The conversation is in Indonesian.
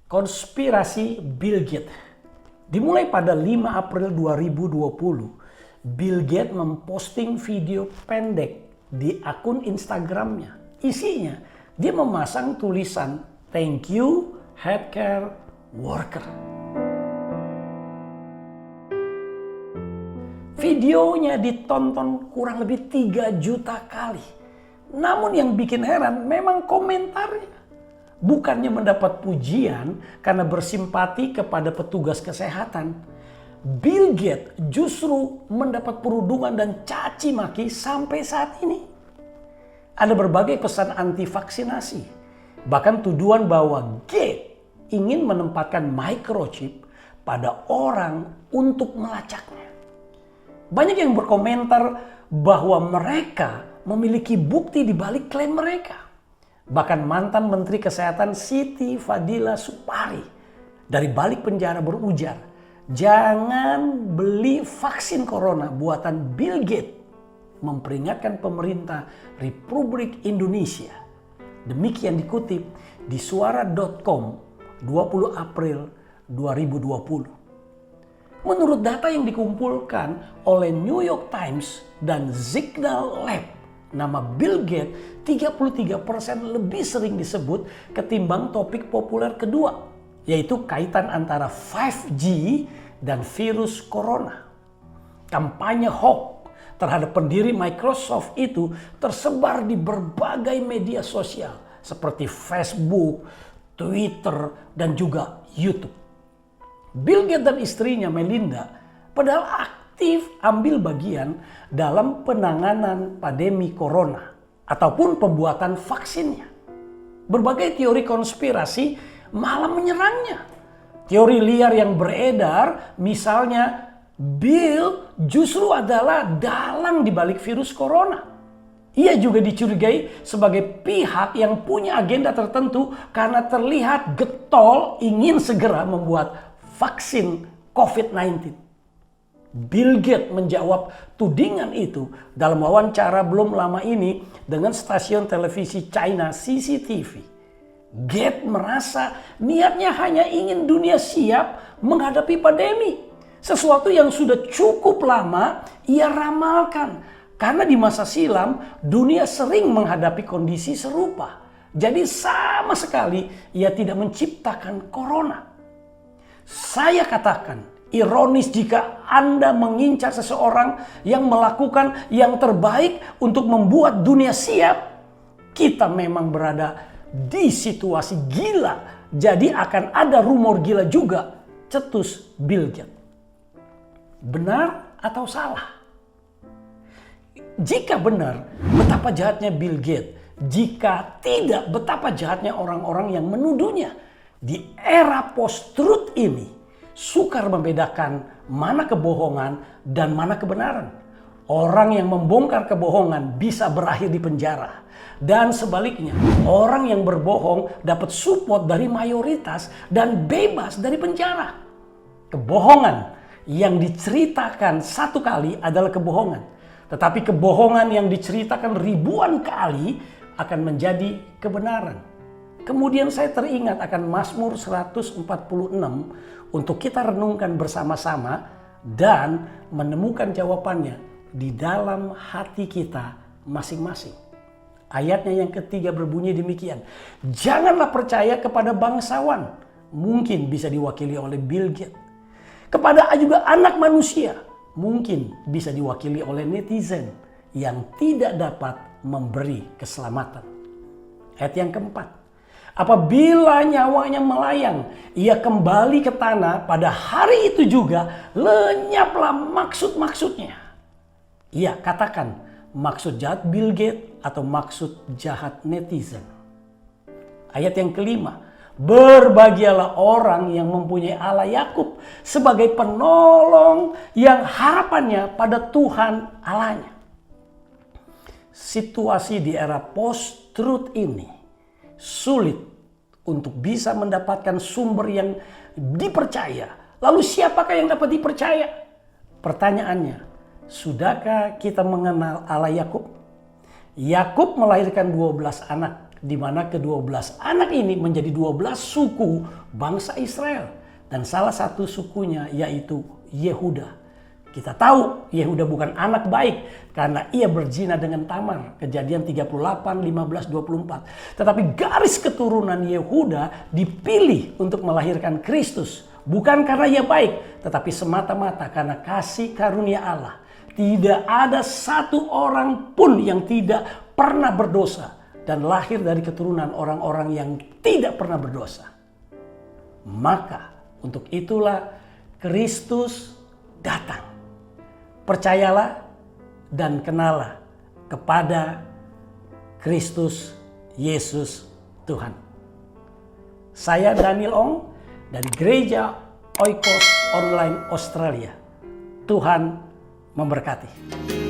Konspirasi Bill Gates. Dimulai pada 5 April 2020, Bill Gates memposting video pendek di akun Instagramnya. Isinya, dia memasang tulisan, "Thank you, healthcare worker." Videonya ditonton kurang lebih 3 juta kali. Namun yang bikin heran memang komentarnya. Bukannya mendapat pujian karena bersimpati kepada petugas kesehatan, Bill Gates justru mendapat perundungan dan caci maki sampai saat ini. Ada berbagai pesan anti vaksinasi, bahkan tuduhan bahwa Gates ingin menempatkan microchip pada orang untuk melacaknya. Banyak yang berkomentar bahwa mereka memiliki bukti di balik klaim mereka. Bahkan mantan Menteri Kesehatan Siti Fadila Supari dari balik penjara berujar, "Jangan beli vaksin corona buatan Bill Gates," memperingatkan pemerintah Republik Indonesia. Demikian dikutip di suara.com 20 April 2020. Menurut data yang dikumpulkan oleh New York Times dan Signal Lab, nama Bill Gates 33% lebih sering disebut ketimbang topik populer kedua, yaitu kaitan antara 5G dan virus corona. Kampanye hoax terhadap pendiri Microsoft itu tersebar di berbagai media sosial seperti Facebook, Twitter, dan juga YouTube. Bill Gates dan istrinya Melinda padahal aktif ambil bagian dalam penanganan pandemi corona ataupun pembuatan vaksinnya. Berbagai teori konspirasi malah menyerangnya. Teori liar yang beredar misalnya Bill justru adalah dalang di balik virus corona. Ia juga dicurigai sebagai pihak yang punya agenda tertentu karena terlihat getol ingin segera membuat vaksin COVID-19. Bill Gates menjawab tudingan itu dalam wawancara belum lama ini dengan stasiun televisi China CCTV. Gates merasa niatnya hanya ingin dunia siap menghadapi pandemi. Sesuatu yang sudah cukup lama ia ramalkan. Karena di masa silam dunia sering menghadapi kondisi serupa. Jadi sama sekali ia tidak menciptakan corona. Saya katakan, ironis jika Anda mengincar seseorang yang melakukan yang terbaik untuk membuat dunia siap. Kita memang berada di situasi gila, jadi akan ada rumor gila juga, cetus Bill Gates. Benar atau salah? Jika benar, betapa jahatnya Bill Gates. Jika tidak, betapa jahatnya orang-orang yang menuduhnya. Di era post-truth ini, sukar membedakan mana kebohongan dan mana kebenaran. Orang yang membongkar kebohongan bisa berakhir di penjara. Dan sebaliknya, orang yang berbohong dapat support dari mayoritas dan bebas dari penjara. Kebohongan yang diceritakan satu kali adalah kebohongan. Tetapi kebohongan yang diceritakan ribuan kali akan menjadi kebenaran. Kemudian saya teringat akan Mazmur 146 untuk kita renungkan bersama-sama dan menemukan jawabannya di dalam hati kita masing-masing. Ayatnya yang ketiga berbunyi demikian. Janganlah percaya kepada bangsawan, mungkin bisa diwakili oleh Bill Gates. Kepada juga anak manusia, mungkin bisa diwakili oleh netizen yang tidak dapat memberi keselamatan. Ayat yang keempat. Apabila nyawanya melayang, ia kembali ke tanah, pada hari itu juga lenyaplah maksud-maksudnya. Ia katakan maksud jahat Bill Gates atau maksud jahat netizen. Ayat yang kelima. Berbahagialah orang yang mempunyai Allah Yakub sebagai penolong yang harapannya pada Tuhan Allahnya. Situasi di era post-truth ini sulit untuk bisa mendapatkan sumber yang dipercaya. Lalu siapakah yang dapat dipercaya? Pertanyaannya, sudahkah kita mengenal Allah Yakub? Yakub melahirkan 12 anak. di mana ke-12 anak ini menjadi 12 suku bangsa Israel. Dan salah satu sukunya yaitu Yehuda. Kita tahu Yehuda bukan anak baik karena ia berzina dengan Tamar. Kejadian 38, 15, 24. Tetapi garis keturunan Yehuda dipilih untuk melahirkan Kristus. Bukan karena ia baik, tetapi semata-mata karena kasih karunia Allah. Tidak ada satu orang pun yang tidak pernah berdosa dan lahir dari keturunan orang-orang yang tidak pernah berdosa. Maka untuk itulah Kristus datang. Percayalah dan kenalah kepada Kristus Yesus Tuhan. Saya Daniel Ong dari Gereja Oikos Online Australia. Tuhan memberkati.